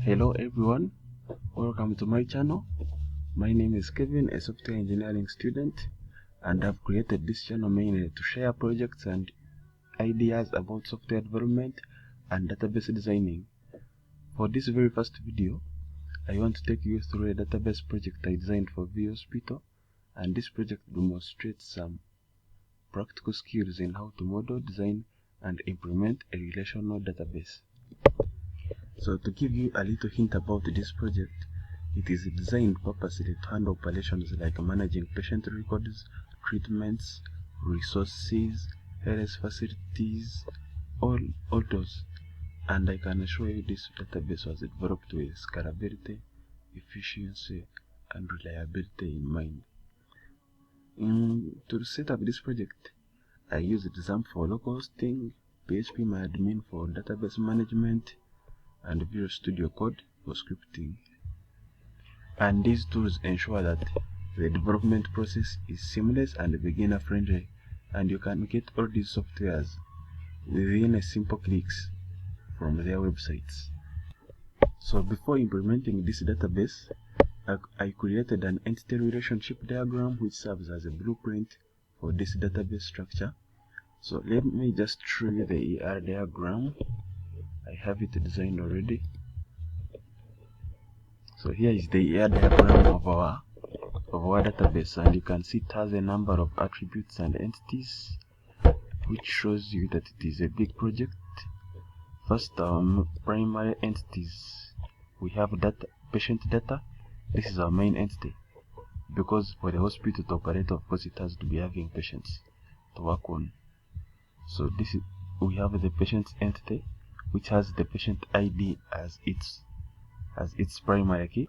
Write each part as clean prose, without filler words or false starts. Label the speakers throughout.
Speaker 1: Hello everyone, welcome to my channel. My name is Kevin, a software engineering student, and I've created this channel mainly to share projects and ideas about software development and database designing. For this very first video, I want to take you through a database project I designed for V Hospital, and this project demonstrates some practical skills in how to model, design, and implement a relational database. So to give you a little hint about this project, it is designed purposely to handle operations like managing patient records, treatments, resources, health facilities, all those. And I can show you this database was developed with scalability, efficiency, and reliability in mind. To set up this project, I used XAMPP for local hosting, PHPMyAdmin for database management, and Visual Studio Code for scripting. And these tools ensure that the development process is seamless and beginner friendly, and you can get all these softwares within a simple clicks from their websites. So before implementing this database, I created an entity relationship diagram which serves as a blueprint for this database structure. So let me just show you the ER diagram. I have it designed already. So here is the ER diagram of our database, and you can see it has a number of attributes and entities, which shows you that it is a big project. First, our primary entities. We have data, patient data. This is our main entity, because for the hospital to operate, of course, it has to be having patients to work on. So we have the patient entity, which has the patient ID as its primary key,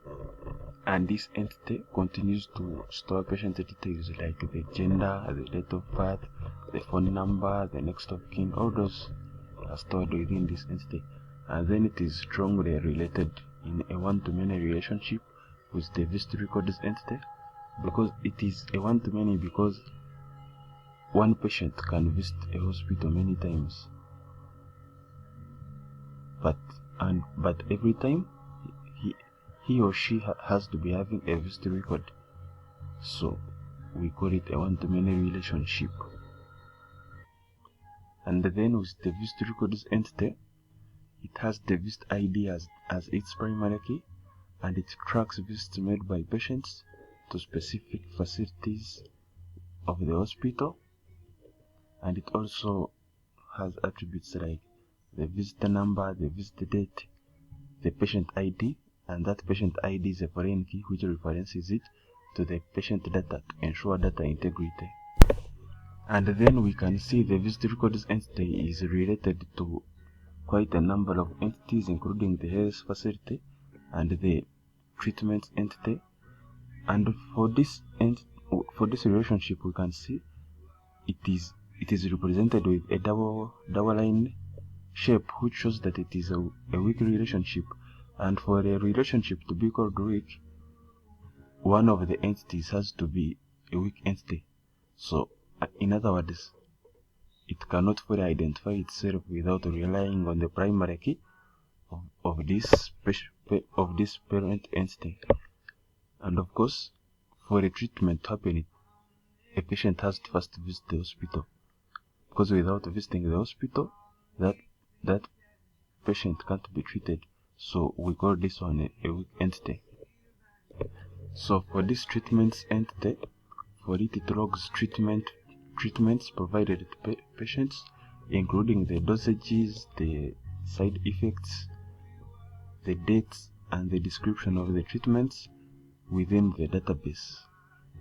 Speaker 1: and this entity continues to store patient details like the gender, the date of birth, the phone number, the next of kin. All those are stored within this entity, and then it is strongly related in a one-to-many relationship with the visit records entity, because it is a one-to-many because one patient can visit a hospital many times, but every time he or she has to be having a visit record, so we call it a one-to-many relationship. And then with the visit records entity, it has the visit ID as its primary key, and it tracks visits made by patients to specific facilities of the hospital, and it also has attributes like the visitor number, the visitor date, the patient ID, and that patient ID is a foreign key which references it to the patient data to ensure data integrity. And then we can see the visit records entity is related to quite a number of entities, including the health facility and the treatment entity. And for this relationship, we can see it is represented with a double line shape, which shows that it is a weak relationship. And for a relationship to be called weak, one of the entities has to be a weak entity. So in other words, it cannot fully identify itself without relying on the primary key of this parent entity. And of course, for a treatment to happen, a patient has to first visit the hospital, because without visiting the hospital, that patient can't be treated. So we call this one a weak entity. So for this treatments entity, for it logs treatments provided to patients, including the dosages, the side effects, the dates, and the description of the treatments within the database.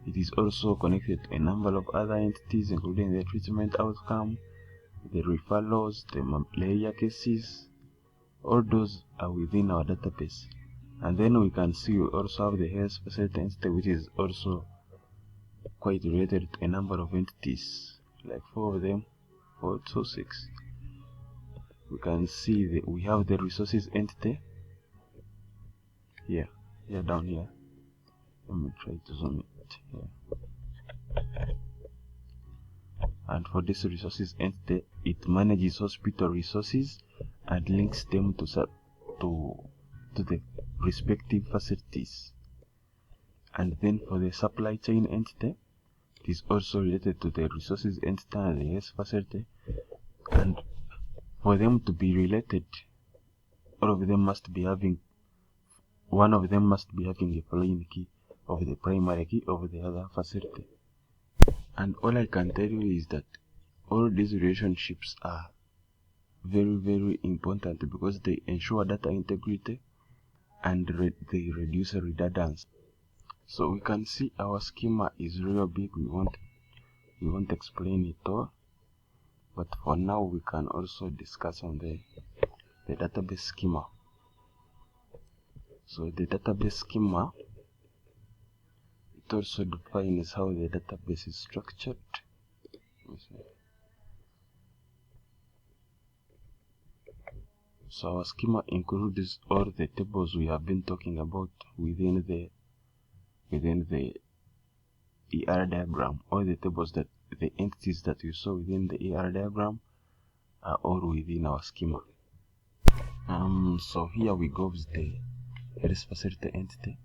Speaker 1: It is also connected to a number of other entities, including the treatment outcome, the referrals, the malaria cases. All those are within our database. And then we can see we also have the health facility entity, which is also quite related to a number of entities, like 4 of them, 4 to 6. We can see that we have the resources entity here down here. Let me try to zoom it here. And for this resources entity, it manages hospital resources and links them to to the respective facilities. And then for the supply chain entity, it is also related to the resources entity and the health facility. And for them to be related, all of them must be having, one of them must be having a foreign key of the primary key of the other facility. And all I can tell you is that all these relationships are very important because they ensure data integrity and they reduce redundancy. So we can see our schema is real big. We won't explain it all, but for now we can also discuss on the database schema. So the database schema, it also defines how the database is structured. So our schema includes all the tables we have been talking about within the ER diagram. All the tables, that the entities that you saw within the ER diagram are all within our schema. So here we go with the health facility entity.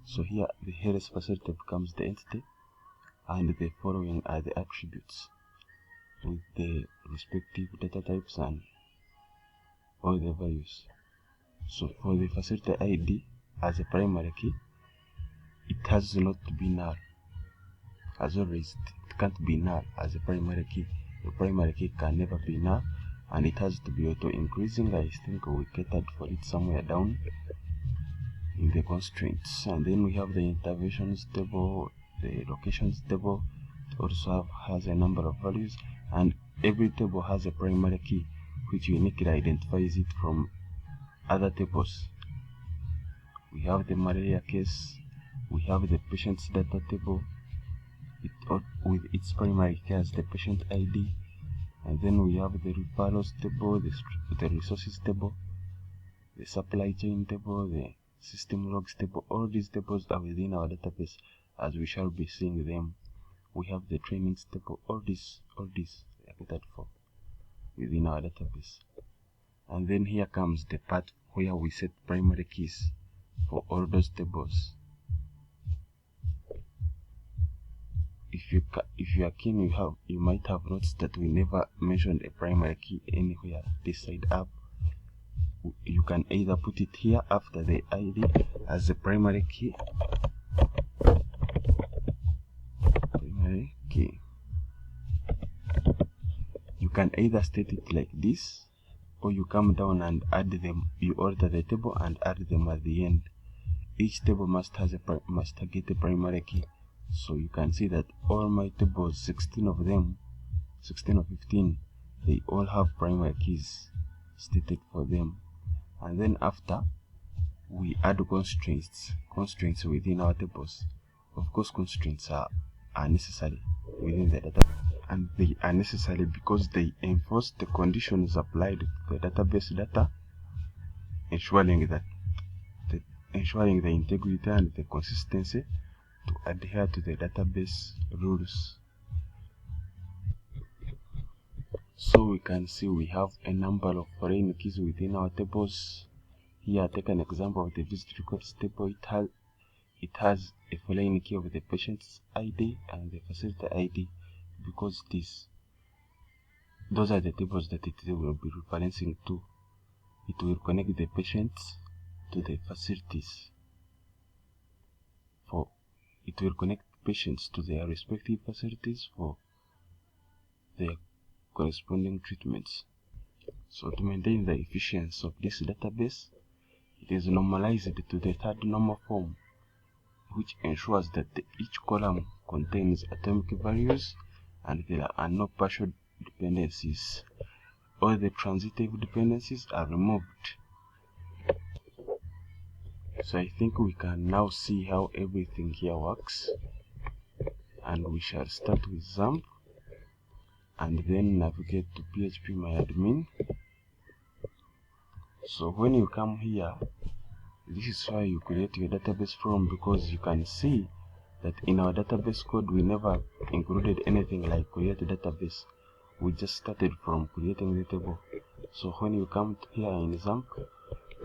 Speaker 1: So here the health facility becomes the entity, and the following are the attributes with the respective data types and all the values. So for the facility ID as a primary key, it has not to be null. As always, it can't be null as a primary key. The primary key can never be null, and it has to be auto increasing. I think we catered for it somewhere down in the constraints. And then we have the interventions table, the locations table. It also has a number of values, and every table has a primary key which uniquely identifies it from other tables. We have the malaria case, we have the patient's data table, with its primary key as the patient ID, and then we have the referrals table, the resources table, the supply chain table, the system logs table. All these tables are within our database, as we shall be seeing them. We have the trainings table. All these are catered for within our database. And then here comes the part where we set primary keys for all those tables. If you are keen, you might have noticed that we never mentioned a primary key anywhere this side up. You can either put it here after the ID as the primary key. You can either state it like this, or you come down and add them. You alter the table and add them at the end. Each table must get a primary key. So you can see that all my tables, 16 of them, 16 or 15, they all have primary keys stated for them. And then after, we add constraints within our tables. Of course, constraints are necessary within the data, and they are necessary because they enforce the conditions applied to the database data, ensuring the integrity and the consistency to adhere to the database rules. So we can see we have a number of foreign keys within our tables. Here, take an example of the visit records table. It has a foreign key of the patient's ID and the facility ID, because those are the tables that it will be referencing to. It will connect the patients to the facilities. It will connect patients to their respective facilities for their corresponding treatments. So to maintain the efficiency of this database, it is normalized to the third normal form, which ensures that each column contains atomic values and there are no partial dependencies. All the transitive dependencies are removed. So I think we can now see how everything here works, and we shall start with XAMPP and then navigate to phpMyAdmin. So when you come here, this is where you create your database from, because you can see that in our database code we never included anything like create a database. We just started from creating the table. So when you come here in XAMPP,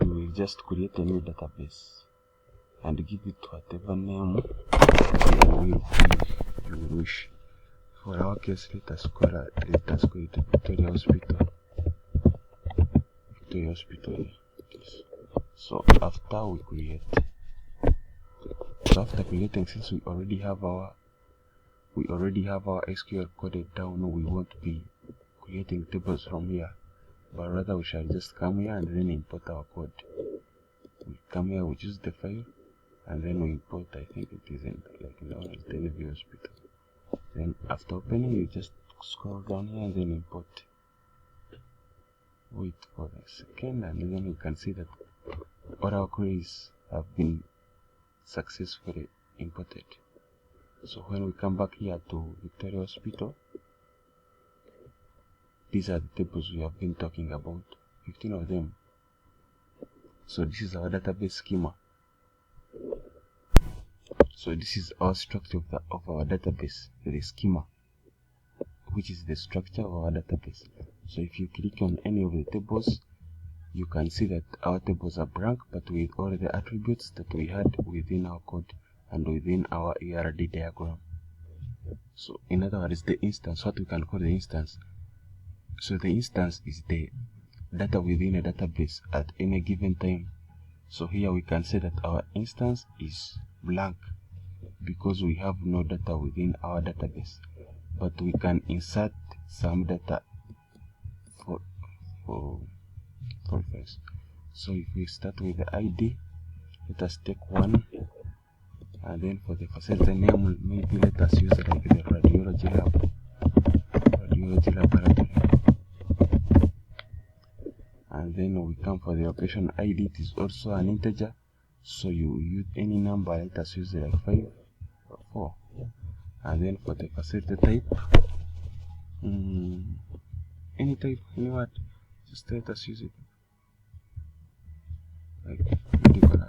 Speaker 1: you will you just create a new database and give it whatever name you wish. For our case, let us call it Victoria Hospital. Victoria Hospital. So after we create, after creating, since we already have our SQL coded down, we won't be creating tables from here, but rather we shall just come here and then import our code. We come here, we choose the file, and then we import. I think it is in the Hospital. Then after opening, you just scroll down here and then import. Wait for a second, and then you can see that all our queries have been successfully imported. So when we come back here to Victoria Hospital, these are the tables we have been talking about, 15 of them. So this is our database schema. So this is our structure of our database, the schema, which is the structure of our database. So if you click on any of the tables, you can see that our tables are blank, but with all the attributes that we had within our code and within our ERD diagram. So in other words, the instance, what we can call the instance. So the instance is the data within a database at any given time. So here we can say that our instance is blank because we have no data within our database, but we can insert some data for first. So if we start with the ID, let us take 1, and then for the facility name, maybe let us use like the radiology laboratory. And then we come for the location ID. It is also an integer, so you use any number. Let us use like 5 or 4. And then for the facility type, any type, any what, just let us use it like medical.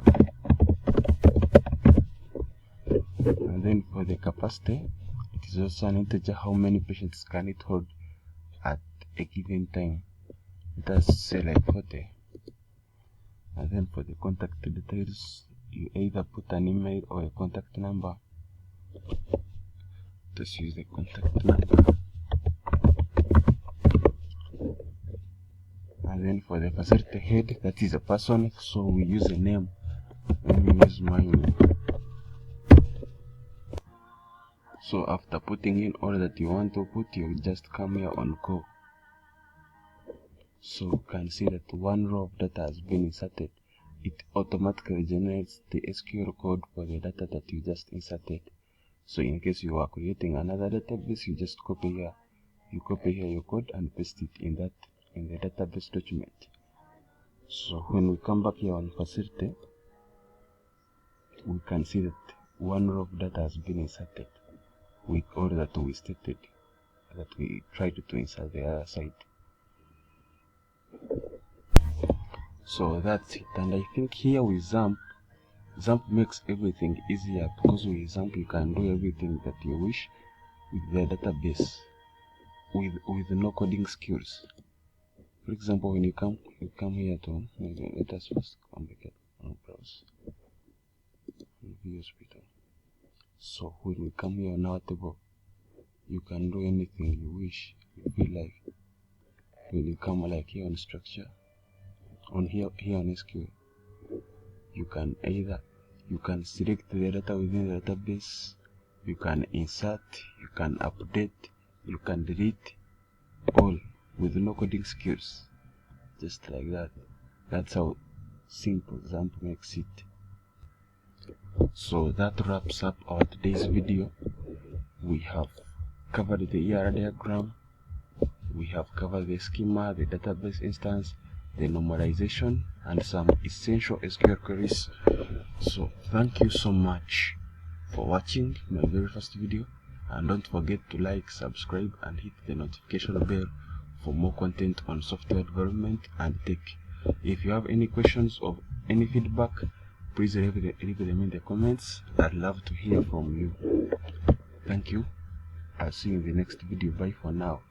Speaker 1: And then for the capacity, it is also an integer. How many patients can it hold at a given time? Let us say like 40. And then for the contact details, you either put an email or a contact number. Just use the contact number. And then for the facility head, that is a person, so we use a name. Let me use mine. So after putting in all that you want to put, you just come here on go. So you can see that one row of data has been inserted. It automatically generates the SQL code for the data that you just inserted. So in case you are creating another database, you just copy here. You copy here your code and paste it in the database document. So when we come back here on facility, we can see that one row of data has been inserted with all that we stated that we tried to insert the other side. So that's it. And I think here with XAMPP makes everything easier, because with XAMPP you can do everything that you wish with the database with no coding skills. For example, when you come here to, let us first come back on browse hospital. So when we come here on our table, you can do anything you wish. You feel like when you come like here on structure, on here on SQL, you can select the data within the database, you can insert, you can update, you can delete, all with no coding skills, just like that. That's how simple XAMPP makes it. So that wraps up our today's video. We have covered the ER diagram, we have covered the schema, the database instance, the normalization, and some essential SQL queries. So thank you so much for watching my very first video, and don't forget to like, subscribe, and hit the notification bell for more content on software development and tech. If you have any questions or any feedback, please leave them in the comments. I'd love to hear from you. Thank you. I'll see you in the next video. Bye for now.